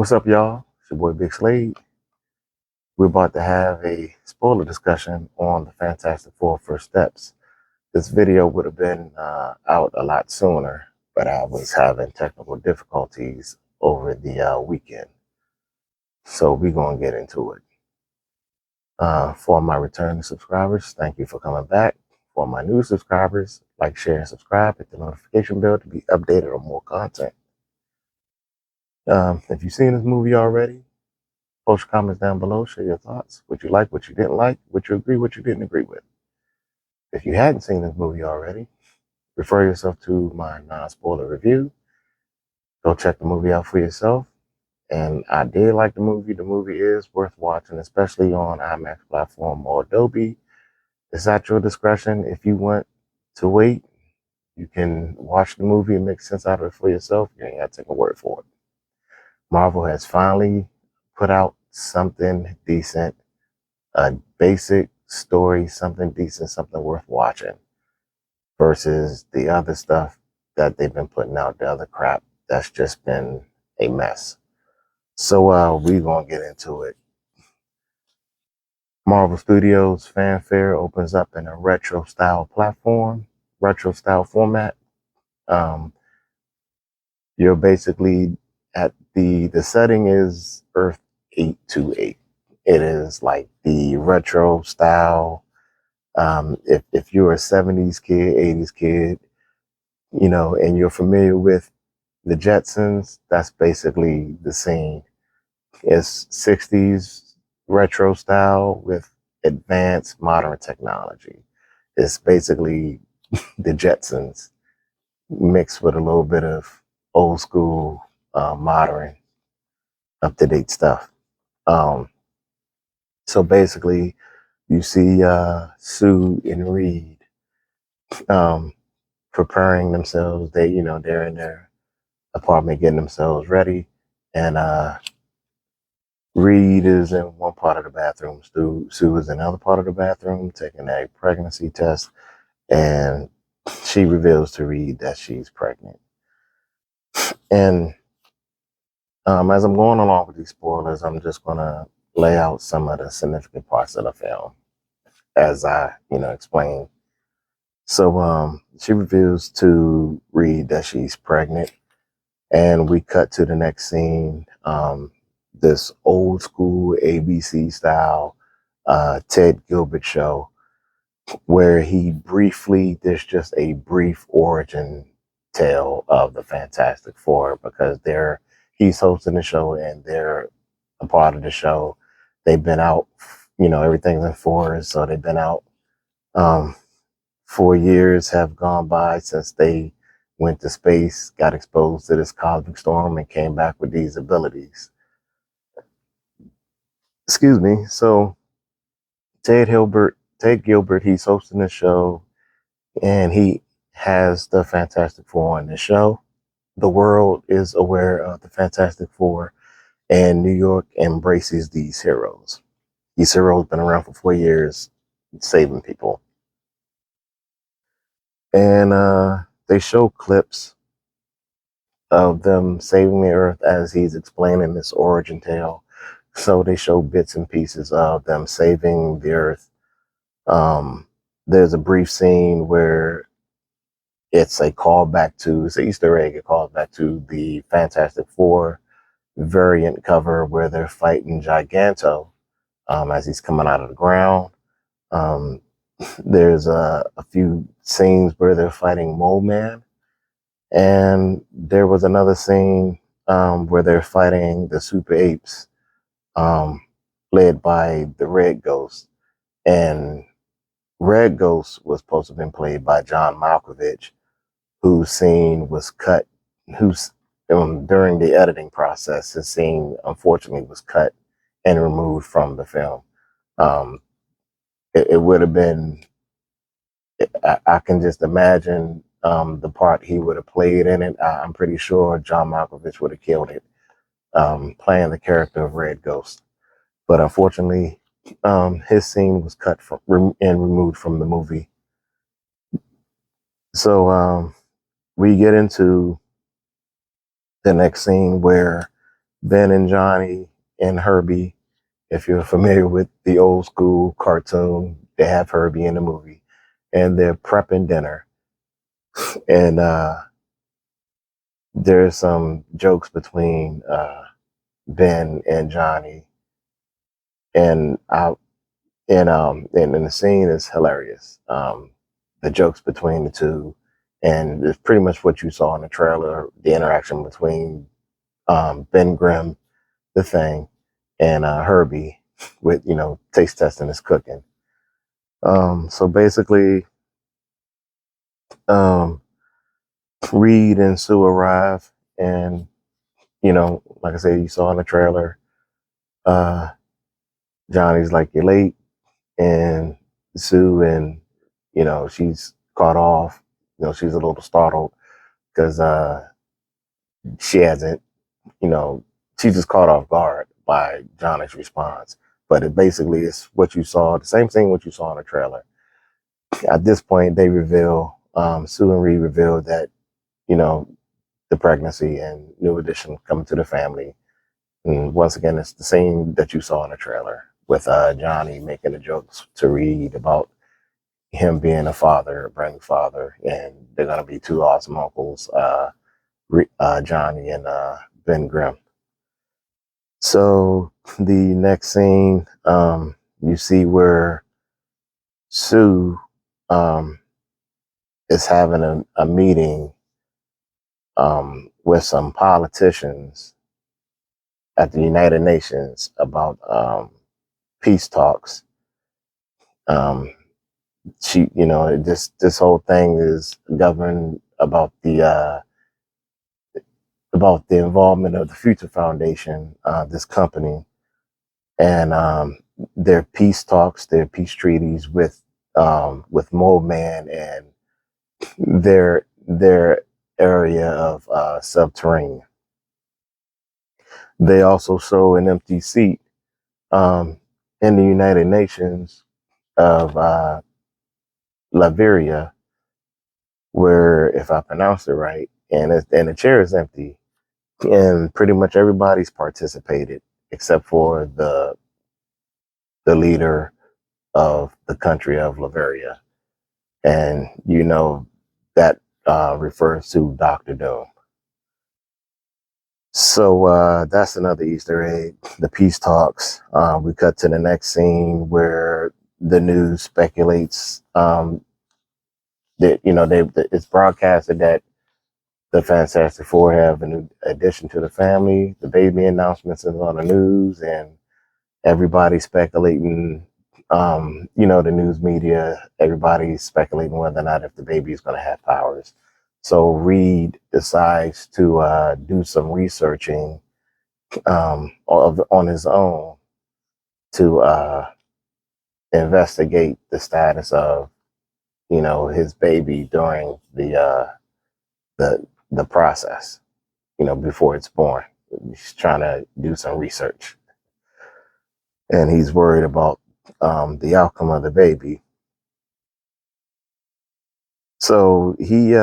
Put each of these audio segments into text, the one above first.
What's up, y'all? It's your boy Big Slade. We're about to have a spoiler discussion on the Fantastic Four First Steps. This video would have been out a lot sooner, but I was having technical difficulties over the weekend. So we're going to get into it. For my returning subscribers, thank you for coming back. For my new subscribers, like, share, and subscribe. Hit the notification bell to be updated on more content. If you've seen this movie already, post your comments down below. Share your thoughts. What you like, what you didn't like, what you agree, what you didn't agree with. If you hadn't seen this movie already, refer yourself to my non-spoiler review. Go check the movie out for yourself. And I did like the movie. The movie is worth watching, especially on IMAX platform or Dolby. It's at your discretion. If you want to wait, you can watch the movie and make sense out of it for yourself. You ain't got to take a word for it. Marvel has finally put out something decent, a basic story, something decent, something worth watching, versus the other stuff that they've been putting out, the other crap that's just been a mess. So we're going to get into it. Marvel Studios Fanfare opens up in a retro style format. You're basically at the setting is Earth 828. It is like the retro style. If you're a 70s kid, 80s kid, and you're familiar with the Jetsons, that's basically the scene. It's 60s retro style with advanced modern technology. It's basically the Jetsons mixed with a little bit of old school, modern, up-to-date stuff. So basically, you see Sue and Reed preparing themselves. They're in their apartment getting themselves ready, and Reed is in one part of the bathroom. Sue is in another part of the bathroom taking a pregnancy test, and she reveals to Reed that she's pregnant. And as I'm going along with these spoilers, I'm just gonna lay out some of the significant parts of the film as I, explain. So she reveals to Reed that she's pregnant, and we cut to the next scene. This old school ABC style Ted Gilbert show where there's just a brief origin tale of the Fantastic Four, because he's hosting the show and they're a part of the show. They've been out, everything's in fours, so they've been out. 4 years have gone by since they went to space, got exposed to this cosmic storm, and came back with these abilities. Excuse me. So Ted Gilbert, he's hosting the show, and he has the Fantastic Four on the show. The world is aware of the Fantastic Four, and New York embraces these heroes. These heroes have been around for 4 years, saving people. And they show clips of them saving the Earth as he's explaining this origin tale. So they show bits and pieces of them saving the Earth. There's a brief scene where it's an Easter egg. It calls back to the Fantastic Four variant cover where they're fighting Giganto as he's coming out of the ground. There's a few scenes where they're fighting Mole Man. And there was another scene where they're fighting the Super Apes, led by the Red Ghost. And Red Ghost was supposed to have been played by John Malkovich, whose scene was cut, during the editing process, his scene unfortunately was cut and removed from the film. It would have been, I can just imagine the part he would have played in it. I'm pretty sure John Malkovich would have killed it, playing the character of Red Ghost. But unfortunately, his scene was cut and removed from the movie. So we get into the next scene where Ben and Johnny and Herbie. If you're familiar with the old school cartoon, they have Herbie in the movie, and they're prepping dinner. And there's some jokes between Ben and Johnny, and and the scene is hilarious. The jokes between the two, and it's pretty much what you saw in the trailer. The interaction between Ben Grimm, the Thing, and Herbie, with taste testing his cooking. So basically, um, Reed and Sue arrive, and like I said, you saw in the trailer. Uh, Johnny's like, "You're late," and Sue, and she's caught off. She's a little startled because she hasn't, you know, she's just caught off guard by Johnny's response. But it basically is what you saw, the same thing what you saw in the trailer. At this point, they reveal, Sue and Reed reveal that, you know, the pregnancy and new addition coming to the family. And once again, it's the same that you saw in the trailer with Johnny making the jokes to Reed about him being a father, a brand new father, and they're gonna be two awesome uncles, Johnny and Ben Grimm. So the next scene, you see where Sue um, is having a meeting with some politicians at the United Nations about peace talks. Um, this whole thing is governed about the involvement of the Future Foundation, this company, and their peace talks, their peace treaties with Mold Man and their area of subterranean. They also show an empty seat um, in the United Nations of Laveria, where, if I pronounce it right, and the chair is empty, and pretty much everybody's participated except for the leader of the country of Laveria, and that refers to Doctor Doom. So that's another Easter egg. The peace talks. We cut to the next scene where the news speculates that it's broadcasted that the Fantastic Four have a new addition to the family. The baby announcements is on the news, and everybody's speculating. The news media, everybody's speculating whether or not if the baby is going to have powers. So Reed decides to do some researching on his own to investigate the status of his baby during the process, before it's born. He's trying to do some research, and he's worried about the outcome of the baby. So he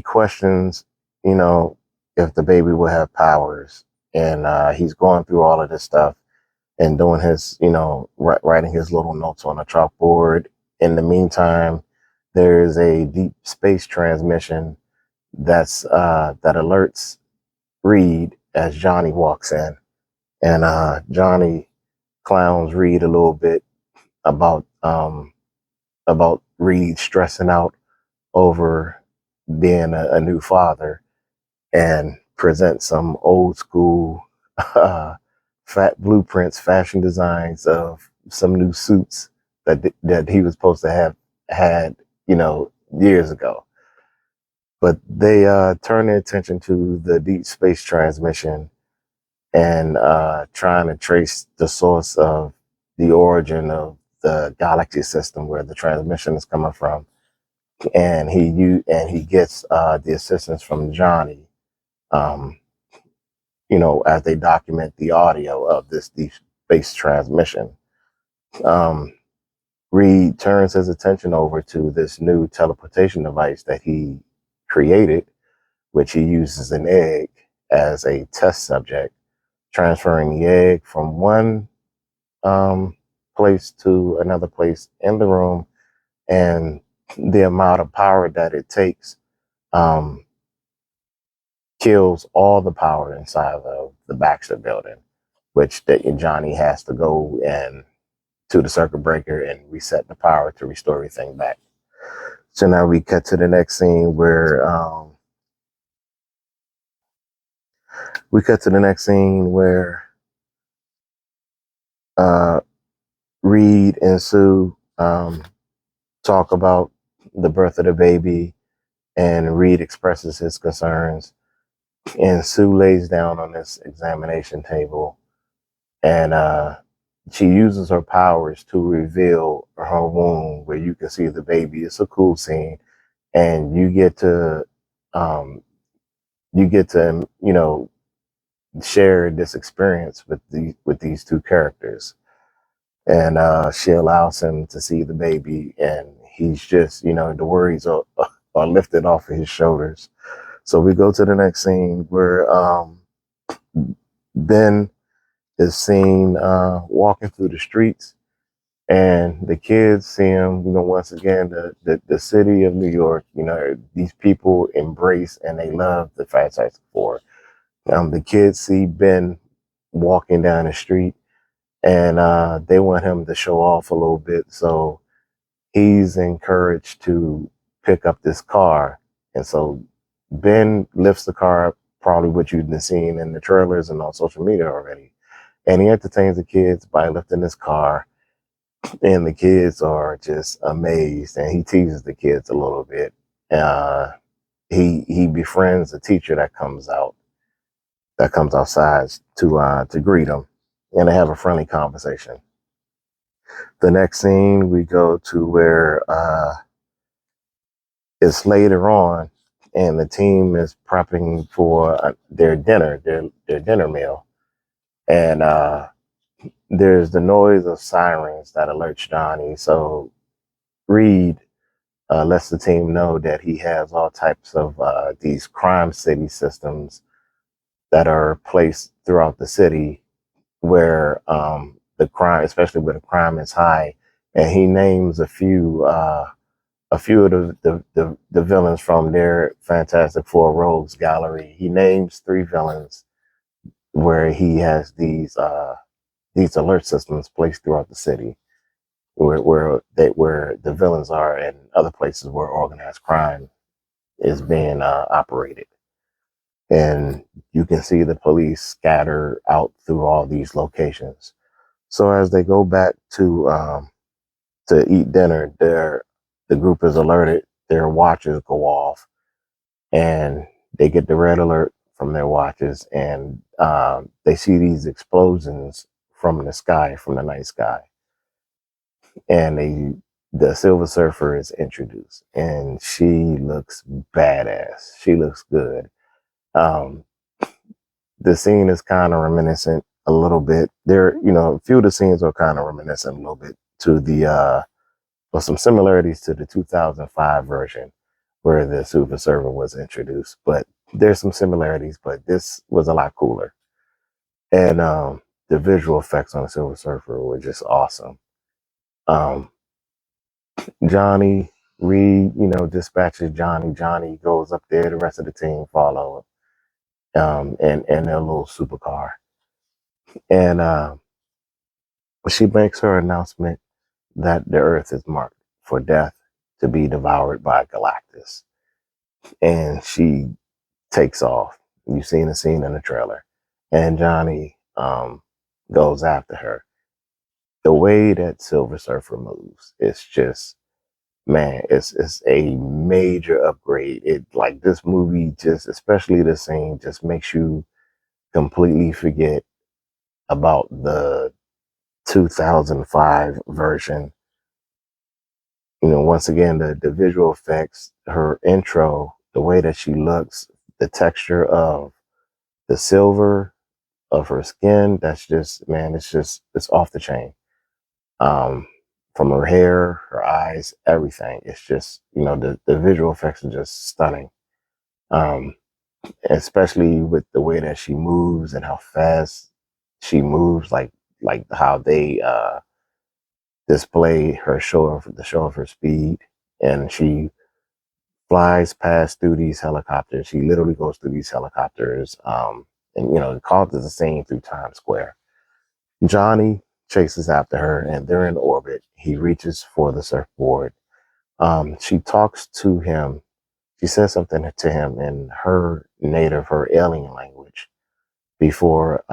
questions, if the baby will have powers, and he's going through all of this stuff and doing his, writing his little notes on a chalkboard. In the meantime, there's a deep space transmission that alerts Reed as Johnny walks in, and Johnny clowns Reed a little bit about Reed stressing out over being a new father, and presents some old school fat blueprints, fashion designs of some new suits that he was supposed to have had, years ago. But they turn their attention to the deep space transmission and trying to trace the source of the origin of the galaxy system where the transmission is coming from. And he gets the assistance from Johnny, um, as they document the audio of this deep space transmission. Um, Reed turns his attention over to this new teleportation device that he created, which he uses an egg as a test subject. transferring the egg from one place to another place in the room, and the amount of power that it takes um, kills all the power inside of the Baxter building, which that Johnny has to go and to the circuit breaker and reset the power to restore everything back. So now we cut to the next scene where uh, Reed and Sue talk about the birth of the baby, and Reed expresses his concerns, and Sue lays down on this examination table, and she uses her powers to reveal her womb, where you can see the baby. It's a cool scene, and um, you get to share this experience with these two characters. And she allows him to see the baby, and he's just, the worries are lifted off of his shoulders. So we go to the next scene where Ben is seen walking through the streets, and the kids see him. Once again, the city of New York. These people embrace and they love the Fantastic Four. The kids see Ben walking down the street, and they want him to show off a little bit. So he's encouraged to pick up this car. And so Ben lifts the car up, probably what you've been seeing in the trailers and on social media already. And he entertains the kids by lifting this car. And the kids are just amazed. And he teases the kids a little bit. He befriends a teacher that comes outside to greet him. And they have a friendly conversation. The next scene, we go to where it's later on, and the team is prepping for their dinner meal, and there's the noise of sirens that alerts Johnny. So Reed lets the team know that he has all types of these crime city systems that are placed throughout the city, where the crime, especially where the crime is high, and he names a few of the villains from their Fantastic Four Rogues Gallery. He names 3 villains where he has these alert systems placed throughout the city, where the villains are, and other places where organized crime is being operated. And you can see the police scatter out through all these locations. So as they go back to eat dinner, the group is alerted. Their watches go off, and they get the red alert from their watches, and they see these explosions from the sky, from the night sky, and the Silver Surfer is introduced, and she looks badass. She looks good. Um, the scene is kind of reminiscent a little bit. A few of the scenes are kind of reminiscent a little bit to some similarities to the 2005 version where the Silver Surfer was introduced, but there's some similarities, but this was a lot cooler. And the visual effects on the Silver Surfer were just awesome. Johnny Reed, dispatches Johnny. Johnny goes up there. The rest of the team follow and their little supercar. And she makes her announcement that the Earth is marked for death to be devoured by Galactus. And she takes off. You've seen the scene in the trailer. And Johnny goes after her. The way that Silver Surfer moves, it's just, man, it's a major upgrade. It, like, this movie, just especially the scene, just makes you completely forget about the 2005 version. Once again, the visual effects, her intro, the way that she looks, the texture of the silver of her skin, that's just, man, it's off the chain. From her hair, her eyes, everything. It's just, the visual effects are just stunning. Especially with the way that she moves and how fast she moves, like how they display the show of her speed, and she flies past through these helicopters. She literally goes through these helicopters, and it causes a scene through Times Square. Johnny chases after her, and they're in orbit. He reaches for the surfboard. She talks to him. She says something to him in her alien language before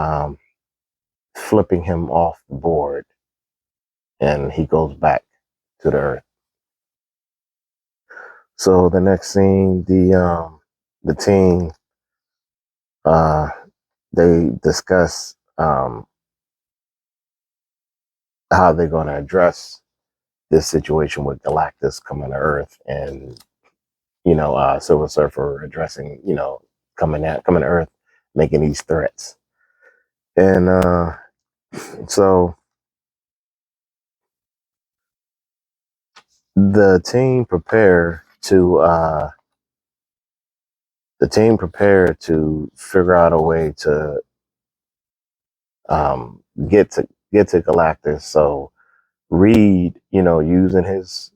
flipping him off the board, and he goes back to the Earth. So the next scene, the team uh, they discuss how they're going to address this situation with Galactus coming to Earth, and Silver Surfer addressing, coming to Earth, making these threats, and so the team prepare to figure out a way to um, get to Galactus. So Reed, using his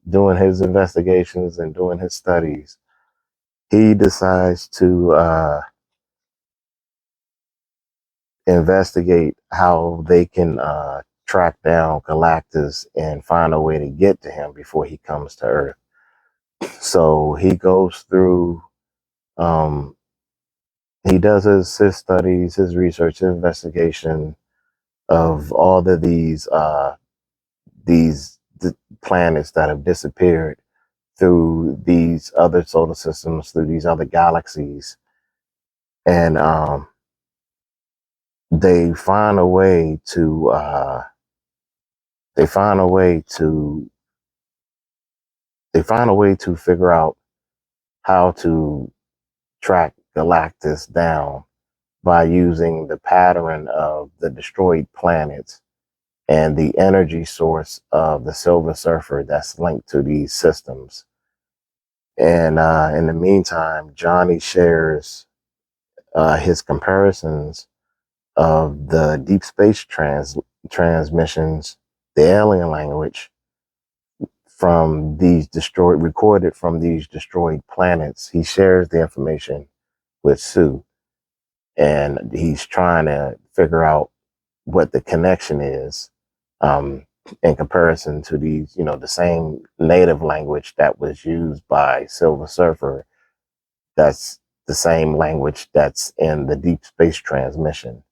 doing his investigations and doing his studies, he decides to investigate how they can track down Galactus and find a way to get to him before he comes to Earth. So he goes through, um, he does his studies, his research, his investigation of all of these planets that have disappeared through these other solar systems, through these other galaxies, and they find a way to they find a way to they find a way to figure out how to track Galactus down by using the pattern of the destroyed planets and the energy source of the Silver Surfer that's linked to these systems. And in the meantime, Johnny shares his comparisons of the deep space transmissions, the alien language recorded from these destroyed planets. He shares the information with Sue, and he's trying to figure out what the connection is, um, in comparison to these, the same native language that was used by Silver Surfer. That's the same language that's in the deep space transmission.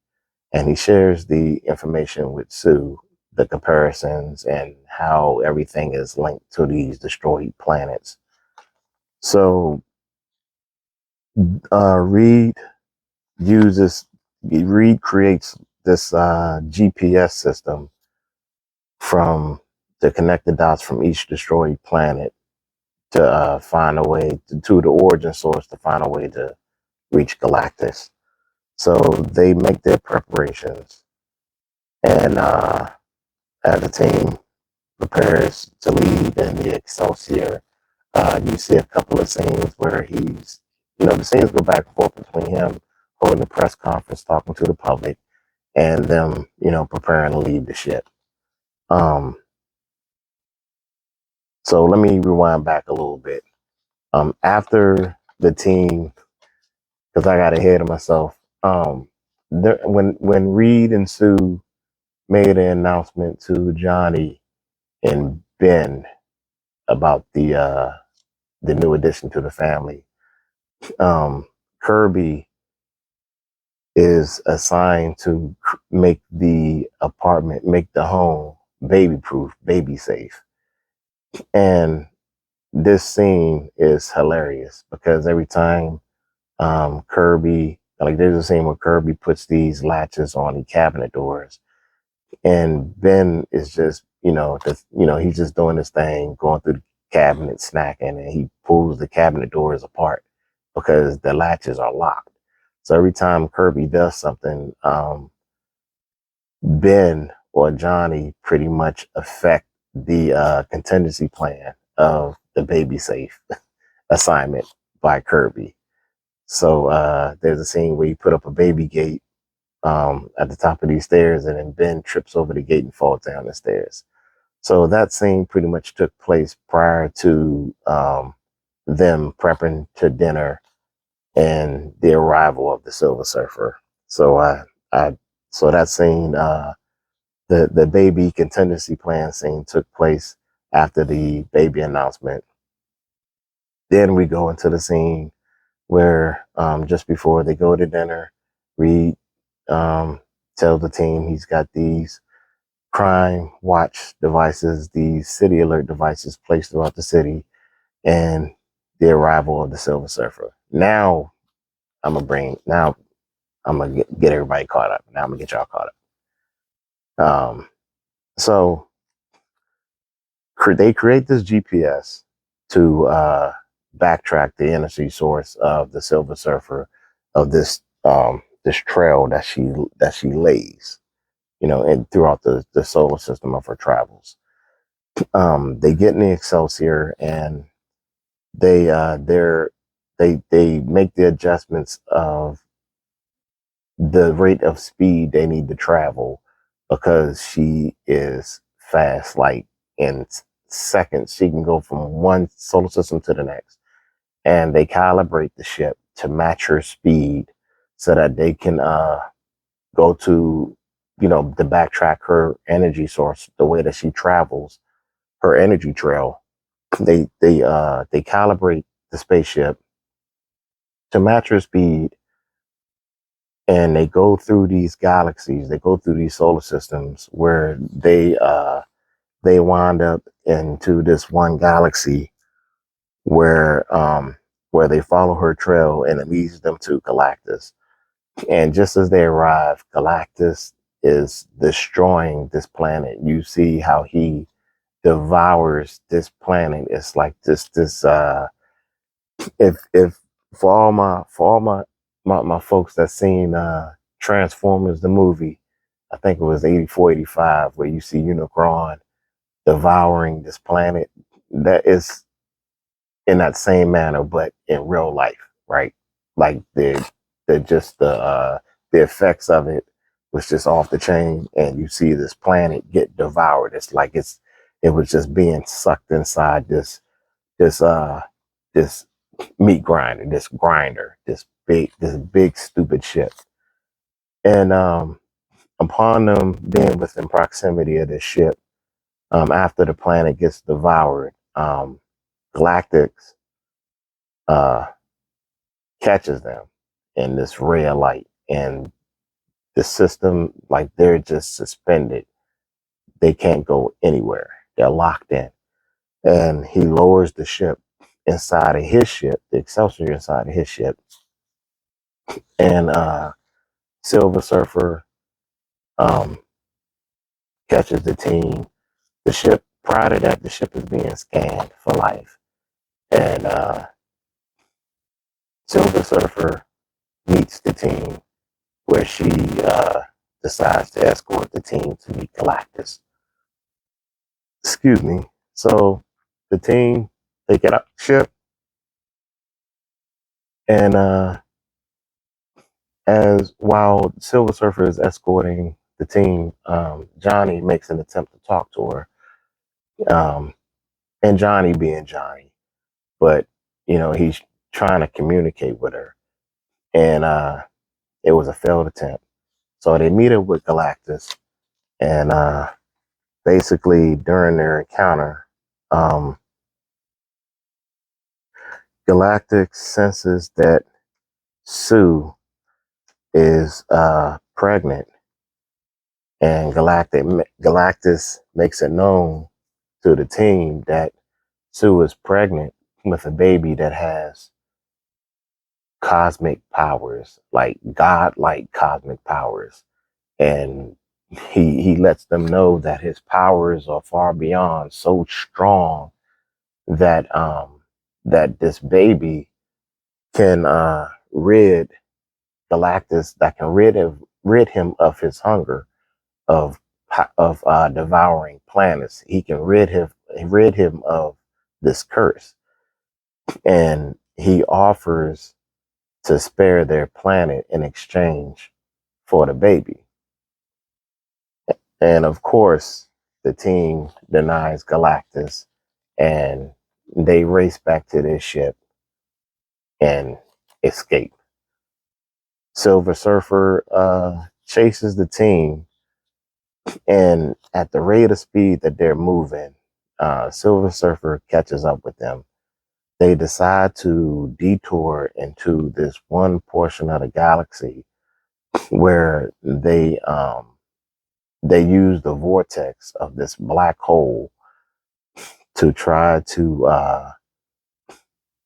And he shares the information with Sue, the comparisons and how everything is linked to these destroyed planets. So Reed uses Reed creates this GPS system from the connected dots from each destroyed planet to find a way to the origin source, to find a way to reach Galactus. So they make their preparations, and as a team prepares to leave in the Excelsior, you see a couple of scenes where the scenes go back and forth between him holding a press conference, talking to the public, and them, preparing to leave the ship. So let me rewind back a little bit. After the team, because I got ahead of myself. When Reed and Sue made an announcement to Johnny and Ben about the new addition to the family, Kirby is assigned to make make the home baby proof, baby safe. And this scene is hilarious because every time Kirby, like there's a scene where Kirby puts these latches on the cabinet doors, and Ben is just, he's just doing this thing, going through the cabinet, snacking, and he pulls the cabinet doors apart because the latches are locked. So every time Kirby does something, Ben or Johnny pretty much affect the contingency plan of the baby safe assignment by Kirby. So there's a scene where he put up a baby gate at the top of these stairs, and then Ben trips over the gate and falls down the stairs. So that scene pretty much took place prior to them prepping to dinner and the arrival of the Silver Surfer. So I so that scene, the baby contingency plan scene took place after the baby announcement. Then we go into the scene where just before they go to dinner, Reed tells the team he's got these crime watch devices, these city alert devices placed throughout the city, and the arrival of the Silver Surfer. Now I'm gonna get everybody caught up. Now I'm gonna get y'all caught up. So they create this GPS to backtrack the energy source of the Silver Surfer, of this trail that she lays, and throughout the solar system of her travels. They get in the Excelsior, and they they make the adjustments of the rate of speed they need to travel, because she is fast. Like in seconds, she can go from one solar system to the next, and they calibrate the ship to match her speed so that they can go to, to backtrack her energy source, the way that she travels, her energy trail. They calibrate the spaceship to match her speed, and they go through these galaxies, they go through these solar systems, where they wind up into this one galaxy where they follow her trail, and it leads them to Galactus. And just as they arrive, Galactus is destroying this planet. You see how he devours this planet. It's like this if for all my folks that seen Transformers the movie, I think it was 84, 85, where you see Unicron devouring this planet. That is in that same manner, but in real life, right? Like the effects of it was just off the chain, and you see this planet get devoured. It's like it was just being sucked inside this this meat grinder, this big stupid ship. And upon them being within proximity of this ship, after the planet gets devoured, Galactus uh, catches them in this ray of light, and the system, like, they're just suspended. They can't go anywhere. They're locked in. And he lowers the ship inside of his ship, the Excelsior inside of his ship, and Silver Surfer um, catches the team. The ship, prior to that, the ship is being scanned for life. And Silver Surfer meets the team, where she decides to escort the team to meet Galactus. Excuse me. So the team, they get up the ship, and as while Silver Surfer is escorting the team, Johnny makes an attempt to talk to her. And Johnny being Johnny, but he's trying to communicate with her, and it was a failed attempt. So they meet up with Galactus, and basically during their encounter, um, Galactus senses that Sue is pregnant, and Galactus makes it known to the team that Sue is pregnant with a baby that has cosmic powers, like godlike cosmic powers. And he lets them know that his powers are far beyond so strong that that this baby can rid Galactus, that can rid him of his hunger of devouring planets. He can rid him of this curse, and he offers to spare their planet in exchange for the baby. And of course, the team denies Galactus, and they race back to their ship and escape. Silver Surfer chases the team, and at the rate of speed that they're moving, Silver Surfer catches up with them. They decide to detour into this one portion of the galaxy where they use the vortex of this black hole to try to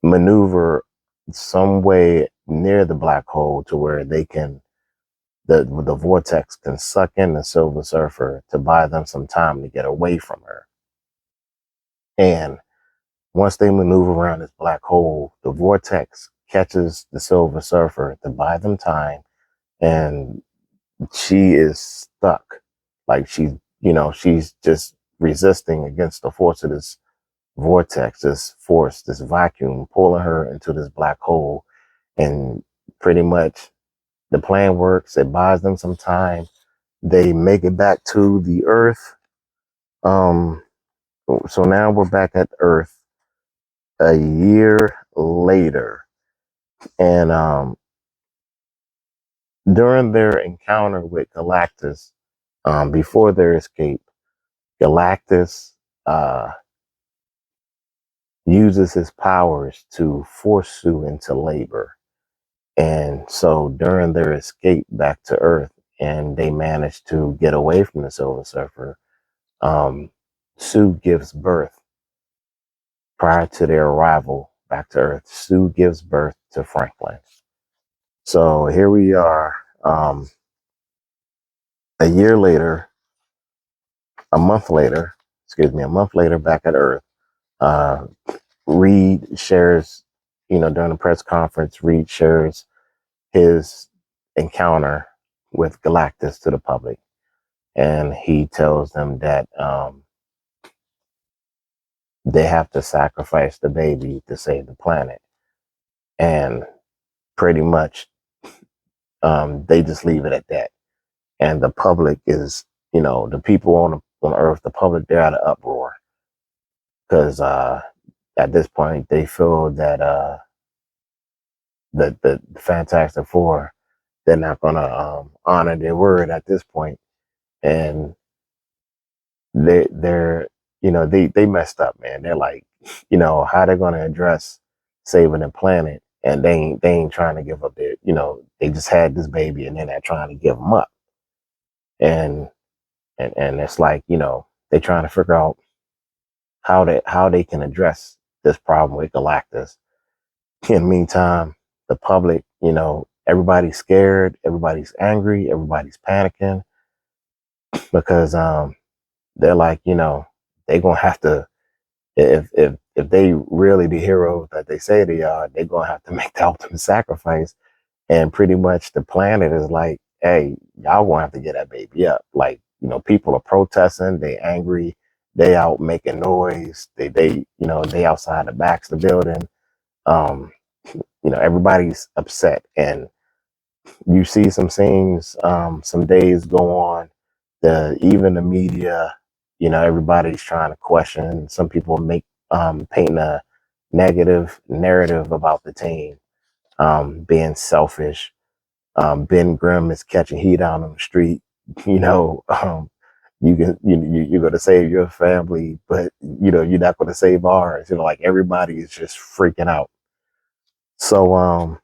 maneuver some way near the black hole to where they can the vortex can suck in the Silver Surfer to buy them some time to get away from her. And once they maneuver around this black hole, the vortex catches the Silver Surfer to buy them time, and she is stuck. Like she's just resisting against the force of this vortex, this force, this vacuum pulling her into this black hole. And pretty much the plan works. It buys them some time. They make it back to the Earth. Um, so now we're back at Earth a year later. And during their encounter with Galactus, before their escape, Galactus uses his powers to force Sue into labor. And so during their escape back to Earth, and they manage to get away from the Silver Surfer, Sue gives birth. Prior to their arrival back to Earth, Sue gives birth to Franklin. So here we are, a year later, a month later, back at Earth. Uh, Reed shares, during the press conference, Reed shares his encounter with Galactus to the public. And he tells them that they have to sacrifice the baby to save the planet. And pretty much they just leave it at that. And the public is, the people on Earth, the public, they're at an uproar because at this point they feel that the Fantastic Four, they're not gonna honor their word at this point, and they're they messed up, man. They're like, how they're gonna address saving the planet, and they ain't trying to give up their, they just had this baby and they're not trying to give them up, and it's like, they're trying to figure out how they can address this problem with Galactus. In the meantime, the public, everybody's scared, everybody's angry, everybody's panicking because they're like, they're gonna have to, if they really the heroes that they say they are, they're gonna have to make the ultimate sacrifice. And pretty much the planet is like, hey, y'all gonna have to get that baby up. Like, people are protesting, they angry, they out making noise, they outside the backs of the building. Um, everybody's upset, and you see some things, some days go on. Even the media, everybody's trying to question. Some people painting a negative narrative about the team, being selfish. Ben Grimm is catching heat out on the street. You're going to save your family, but you're not going to save ours. Like everybody is just freaking out. So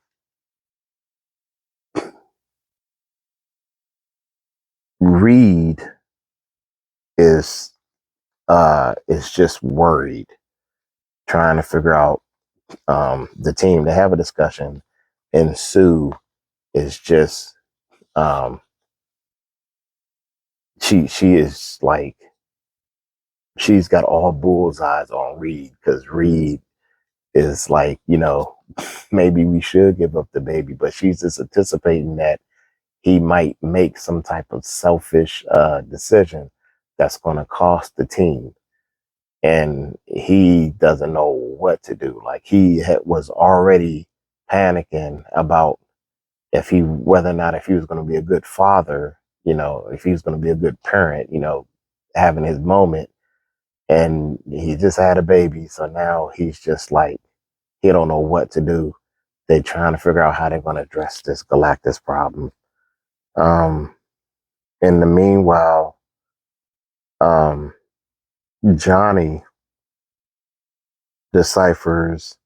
Reed is just worried, trying to figure out the team to have a discussion, and Sue is just um, she is like, she's got all bullseyes on Reed because Reed is like, maybe we should give up the baby, but she's just anticipating that he might make some type of selfish decision that's going to cost the team. And he doesn't know what to do. Like was already panicking about whether or not if he was going to be a good father, if he was going to be a good parent, having his moment. And he just had a baby, so now he's just like, he don't know what to do. They're trying to figure out how they're going to address this Galactus problem. Um, in the meanwhile, um, Johnny deciphers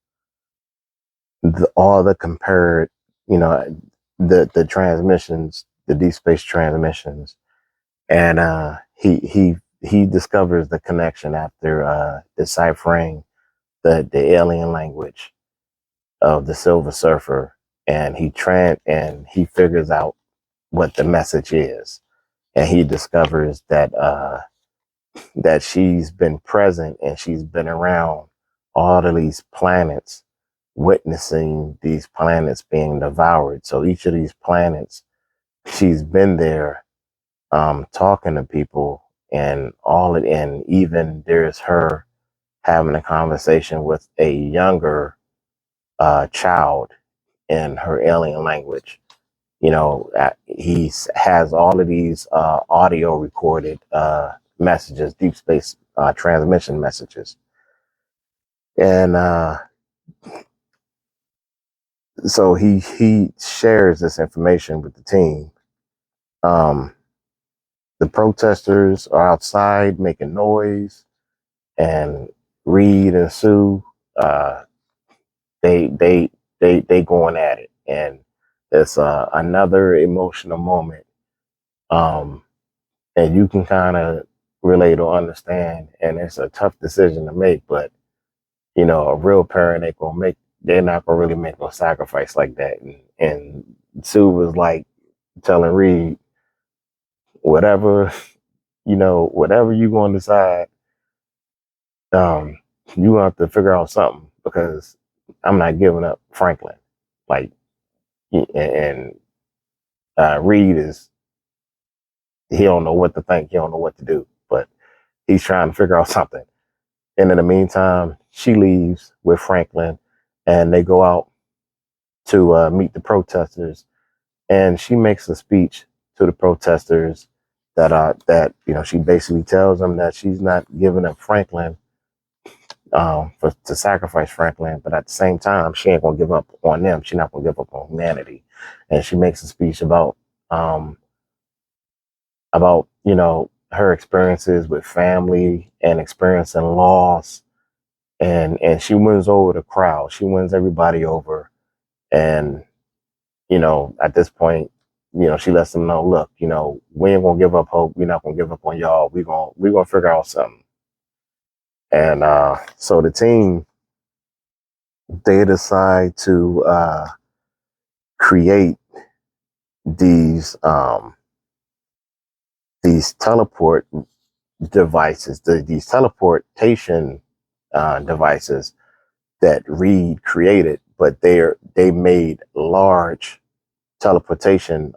all the compared, you know, the transmissions, the deep space transmissions, and he discovers the connection after deciphering the alien language of the Silver Surfer, and he figures out what the message is, and he discovers that she's been present and she's been around all of these planets, witnessing these planets being devoured. So each of these planets, she's been there, talking to people, and even there's her having a conversation with a younger child in her alien language. He has all of these audio recorded messages, deep space transmission messages. And so he shares this information with the team. Um, the protesters are outside making noise, and Reed and Sue, uh, they going at it, and it's another emotional moment. Um, and you can kind of relate or understand, and it's a tough decision to make, but a real parent they're not gonna really make no sacrifice like that. And Sue was like telling Reed, whatever, whatever you gonna decide, um, you have to figure out something, because I'm not giving up Franklin. Like, and Reed he don't know what to think, he don't know what to do, but he's trying to figure out something. And in the meantime, she leaves with Franklin, and they go out to meet the protesters. And she makes a speech to the protesters that she basically tells them that she's not giving up Franklin, to sacrifice Franklin, but at the same time, she ain't gonna give up on them. She's not gonna give up on humanity. And she makes a speech about her experiences with family and experiencing loss, and she wins over the crowd. She wins everybody over, and at this point, she lets them know, look, we ain't gonna give up hope. We're not gonna give up on y'all. We're gonna figure out something. And so the team, they decide to create these teleport devices, these teleportation devices that Reed created, but they made large teleportation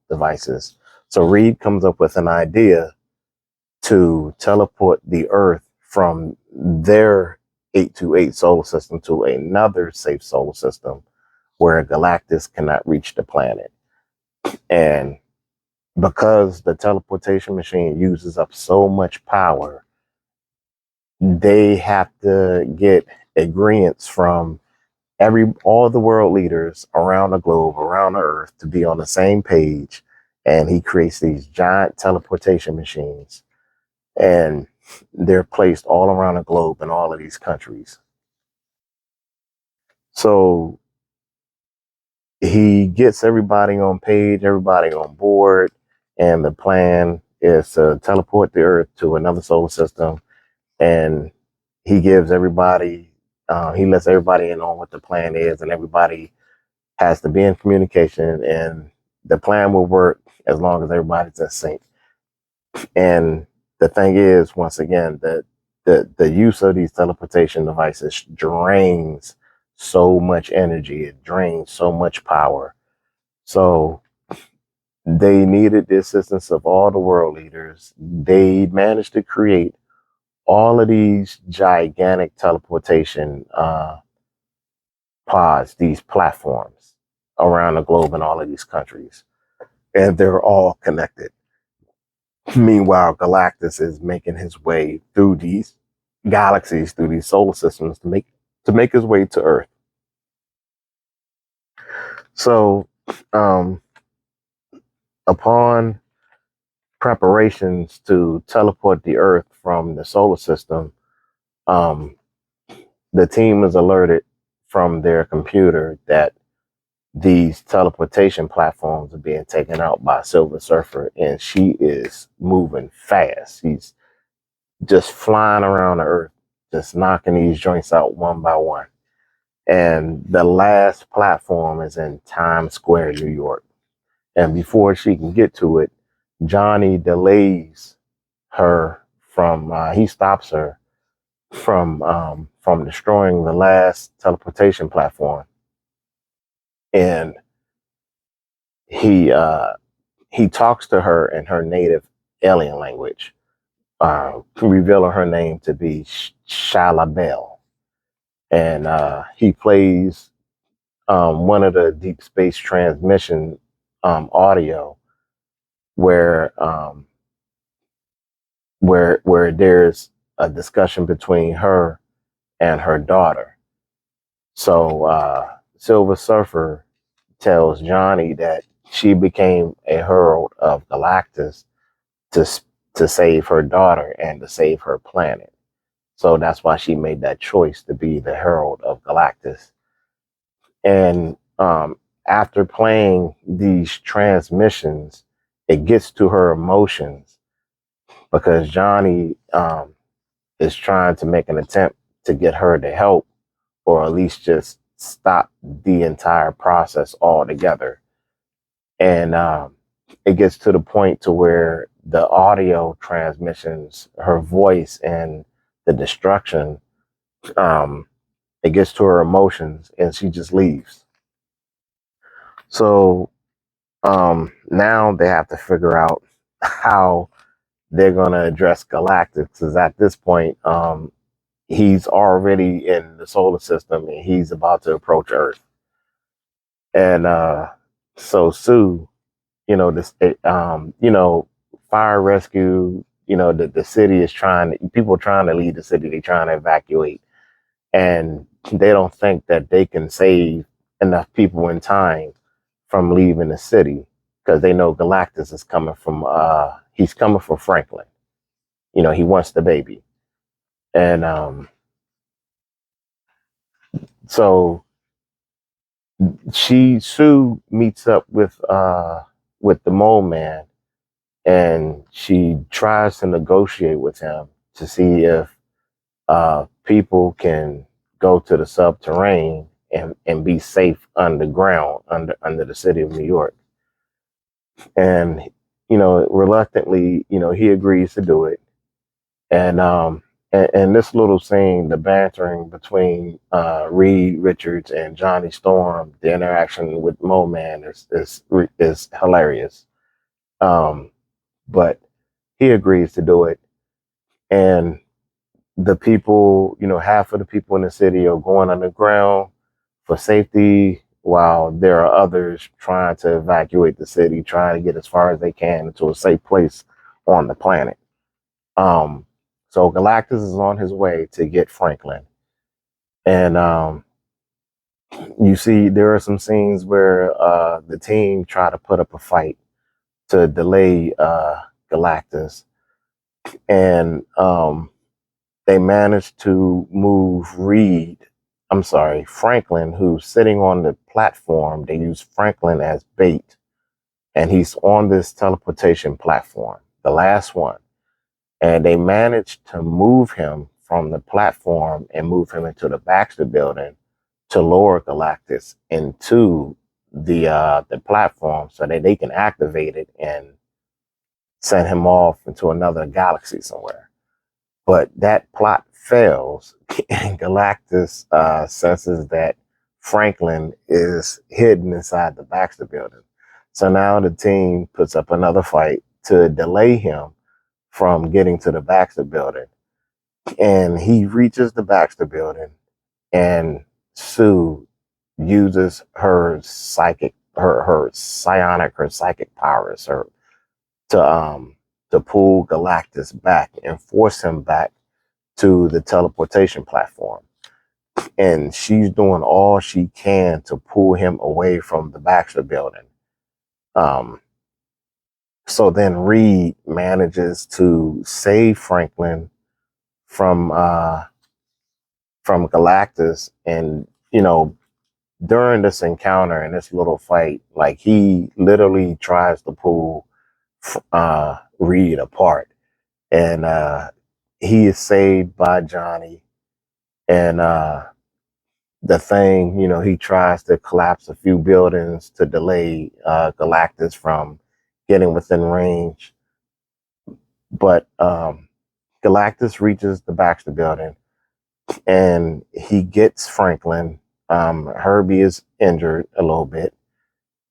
devices. So Reed comes up with an idea to teleport the Earth from their 828 solar system to another safe solar system where Galactus cannot reach the planet. And because the teleportation machine uses up so much power, they have to get agreements from all the world leaders around the globe, around the Earth, to be on the same page. And he creates these giant teleportation machines, and they're placed all around the globe in all of these countries. So he gets everybody on page, everybody on board, and the plan is to teleport the Earth to another solar system. And he gives everybody, he lets everybody in on what the plan is, and everybody has to be in communication, and the plan will work as long as everybody's in sync. And the thing is, once again, that the use of these teleportation devices drains so much energy, it drains so much power. So they needed the assistance of all the world leaders. They managed to create all of these gigantic teleportation pods, these platforms. around the globe in all of these countries, and they're all connected. Meanwhile, Galactus is making his way through these galaxies, through these solar systems to make his way to Earth. So, um, upon preparations to teleport the Earth from the solar system, um, the team is alerted from their computer that these teleportation platforms are being taken out by Silver Surfer, and she is moving fast. She's just flying around the Earth, just knocking these joints out one by one. And the last platform is in Times Square, New York. And before she can get to it, Johnny delays her from. He stops her from destroying the last teleportation platform, and he he talks to her in her native alien language, revealing her name to be Shalabel, and he plays one of the deep space transmission audio where where there's a discussion between her and her daughter. So Silver Surfer tells Johnny that she became a herald of Galactus to to save her daughter and to save her planet. So that's why she made that choice to be the herald of Galactus. And after playing these transmissions, it gets to her emotions because Johnny is trying to make an attempt to get her to help, or at least just stop the entire process altogether. And it gets to the point to where the audio transmissions, her voice, and the destruction, um, it gets to her emotions, and she just leaves. So now they have to figure out how they're going to address Galactus, because at this point, he's already in the solar system and he's about to approach Earth. And so Sue, this, fire rescue, the city is people trying to leave the city, they're trying to evacuate, and they don't think that they can save enough people in time from leaving the city because they know Galactus is coming from, he's coming from Franklin. He wants the baby. And so Sue meets up with the Mole Man, and she tries to negotiate with him to see if people can go to the subterranean and be safe underground under the city of New York. And reluctantly, he agrees to do it. And and this little scene, the bantering between Reed Richards and Johnny Storm, the interaction with Mo Man is hilarious. But he agrees to do it, and the people, half of the people in the city are going underground for safety, while there are others trying to evacuate the city, trying to get as far as they can to a safe place on the planet. So Galactus is on his way to get Franklin. And you see there are some scenes where the team try to put up a fight to delay Galactus. And they managed to move Franklin, who's sitting on the platform. They use Franklin as bait, and he's on this teleportation platform, the last one. And they managed to move him from the platform and move him into the Baxter building to lower Galactus into the platform so that they can activate it and send him off into another galaxy somewhere. But that plot fails, and Galactus senses that Franklin is hidden inside the Baxter building. So now the team puts up another fight to delay him from getting to the Baxter building. And he reaches the Baxter building, and Sue uses her psychic, her psionic, her psychic powers, her to pull Galactus back and force him back to the teleportation platform. And she's doing all she can to pull him away from the Baxter building. Um, so then Reed manages to save Franklin from Galactus, and during this encounter and this little fight, like he literally tries to pull Reed apart, and he is saved by Johnny, and the thing, he tries to collapse a few buildings to delay Galactus from getting within range. But Galactus reaches the Baxter building and he gets Franklin. Herbie is injured a little bit.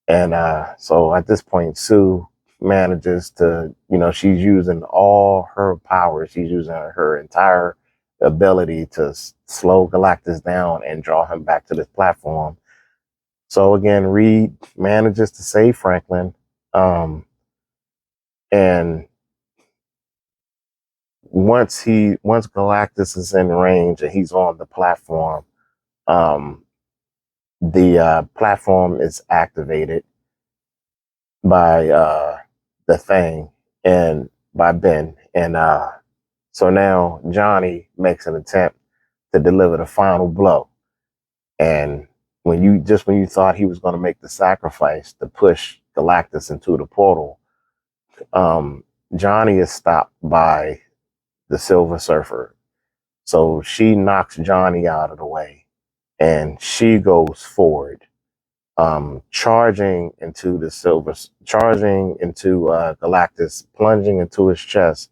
And so at this point, Sue manages to, she's using all her powers. She's using her entire ability to slow Galactus down and draw him back to this platform. So again, Reed manages to save Franklin. And once Galactus is in range and he's on the platform, the platform is activated by the Thing and by Ben. And so now Johnny makes an attempt to deliver the final blow. And when you thought he was going to make the sacrifice to push Galactus into the portal, Johnny is stopped by the Silver Surfer. So she knocks Johnny out of the way and she goes forward, charging into Galactus, plunging into his chest,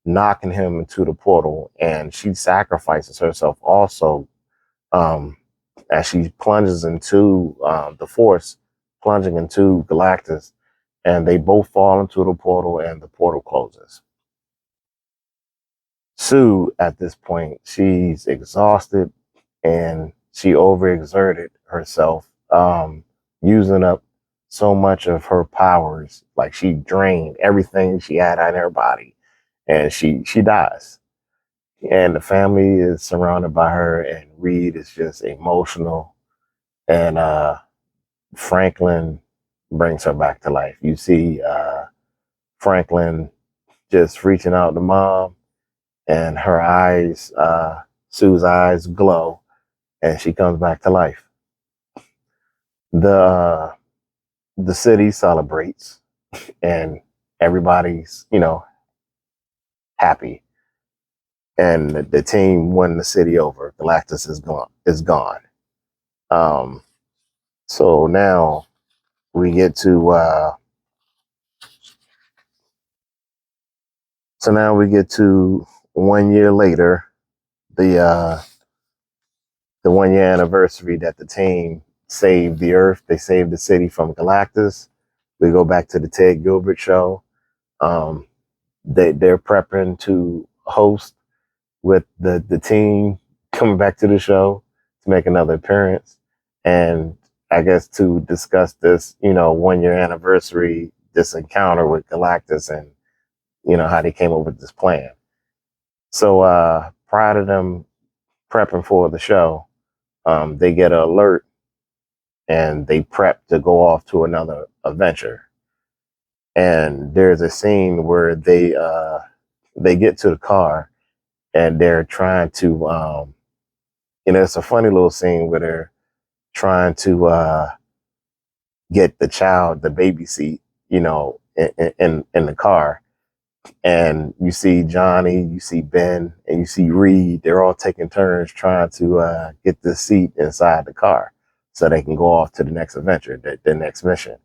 knocking him into the portal. And she sacrifices herself also, as she plunges into the Force, plunging into Galactus, and they both fall into the portal and the portal closes. Sue, at this point, she's exhausted and she overexerted herself, using up so much of her powers. Like she drained everything she had in her body, and she dies. And the family is surrounded by her, and Reed is just emotional. And Franklin brings her back to life. You see Franklin just reaching out to Mom, and her eyes, Sue's eyes glow, and she comes back to life. The city celebrates, and everybody's happy, and the team won the city over. Galactus is gone. So now we get to 1 year later, the 1 year anniversary that the team saved the Earth. They saved the city from Galactus. We go back to the Ted Gilbert show. They're prepping to host with the team coming back to the show to make another appearance, and I guess to discuss this 1 year anniversary, this encounter with Galactus, and how they came up with this plan. So prior to them prepping for the show, they get an alert and they prep to go off to another adventure. And there's a scene where they get to the car and they're trying to it's a funny little scene where they're trying to get the baby seat, in the car. And you see Johnny, you see Ben, and you see Reed. They're all taking turns trying to get the seat inside the car so they can go off to the next adventure, the next mission.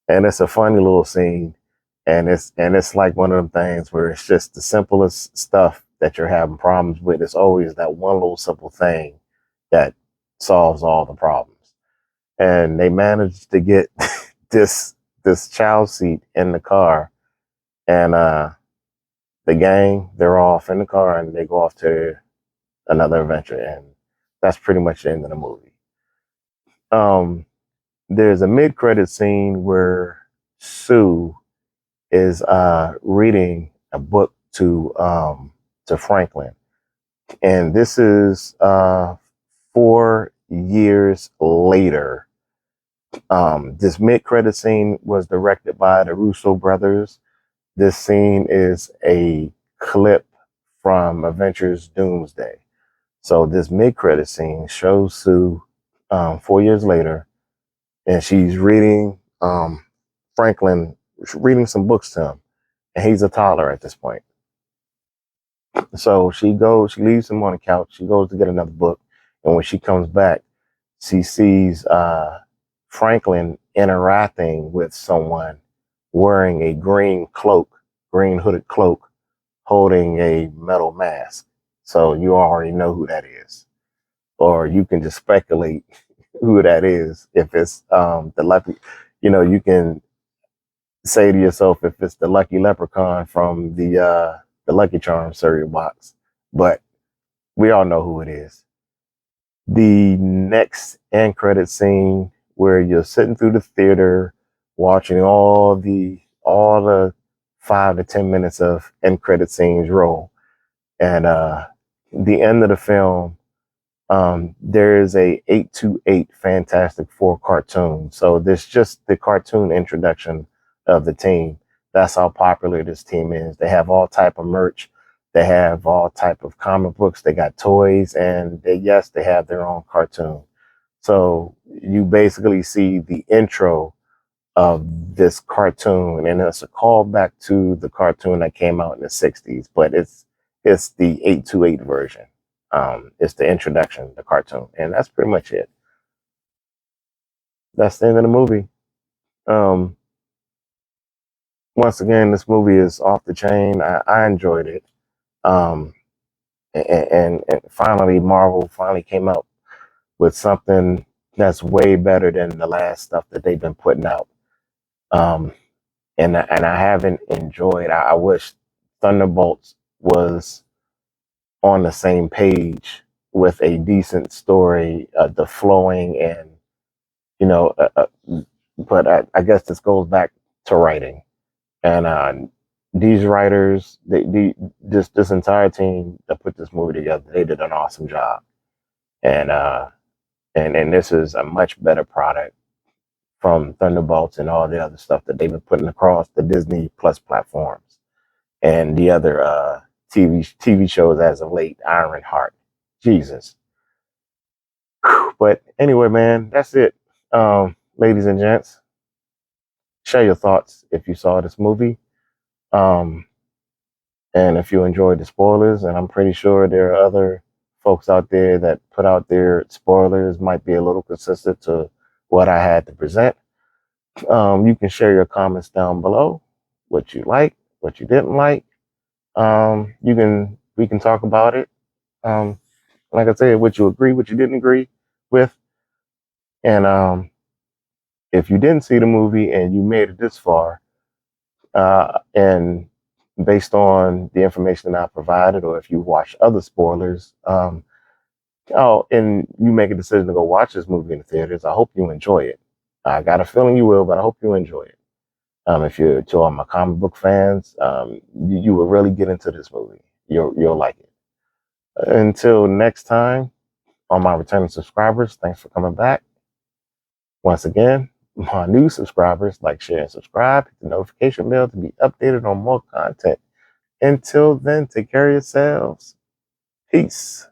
And it's a funny little scene, and it's like one of them things where it's just the simplest stuff that you're having problems with. It's always that one little simple thing that solves all the problems. And they managed to get this child seat in the car, and the gang, they're off in the car and they go off to another adventure, and that's pretty much the end of the movie. Um, there's a mid-credit scene where Sue is reading a book to Franklin, and this is 4 years later. This mid-credit scene was directed by the Russo brothers. This scene is a clip from Avengers Doomsday. So this mid-credit scene shows Sue 4 years later, and she's reading Franklin, reading some books to him, and he's a toddler at this point. So she leaves him on the couch. She goes to get another book, and when she comes back, she sees Franklin interacting with someone wearing a green hooded cloak, holding a metal mask. So you already know who that is, or you can just speculate who that is. If it's the lucky, you can say to yourself if it's the lucky leprechaun from the Lucky Charms cereal box, but we all know who it is. The next end credit scene where you're sitting through the theater watching all the 5 to 10 minutes of end credit scenes roll, and the end of the film, there is a 828 Fantastic Four cartoon. So this just the cartoon introduction of the team. That's how popular this team is. They have all type of merch. They have all type of comic books. They got toys, and they have their own cartoon. So you basically see the intro of this cartoon, and it's a callback to the cartoon that came out in the '60s, but it's the 828 version. It's the introduction, the cartoon, and that's pretty much it. That's the end of the movie. Um, Once again, this movie is off the chain. I enjoyed it. Um, and finally, Marvel finally came out with something that's way better than the last stuff that they've been putting out. Um, and I haven't enjoyed. I wish Thunderbolts was on the same page with a decent story, the flowing and you know. But I guess this goes back to writing, and these writers, this entire team that put this movie together, they did an awesome job, and and this is a much better product from Thunderbolts and all the other stuff that they've been putting across the Disney Plus platforms and the other TV shows as of late. Ironheart, Jesus. But anyway, man, that's it. Ladies and gents, share your thoughts if you saw this movie. Um, and if you enjoyed the spoilers, and I'm pretty sure there are other folks out there that put out their spoilers, might be a little consistent to what I had to present. You can share your comments down below, what you like, what you didn't like. We can talk about it. Um, like I said, what you agree, what you didn't agree with, and if you didn't see the movie and you made it this far, and based on the information that I provided, or if you watch other spoilers, and you make a decision to go watch this movie in the theaters, I hope you enjoy it. I got a feeling you will, but I hope you enjoy it. If you're to all my comic book fans, you will really get into this movie. You'll like it. Until next time, all my returning subscribers, thanks for coming back. Once again, my new subscribers, like, share, and subscribe. Hit the notification bell to be updated on more content. Until then, take care of yourselves. Peace.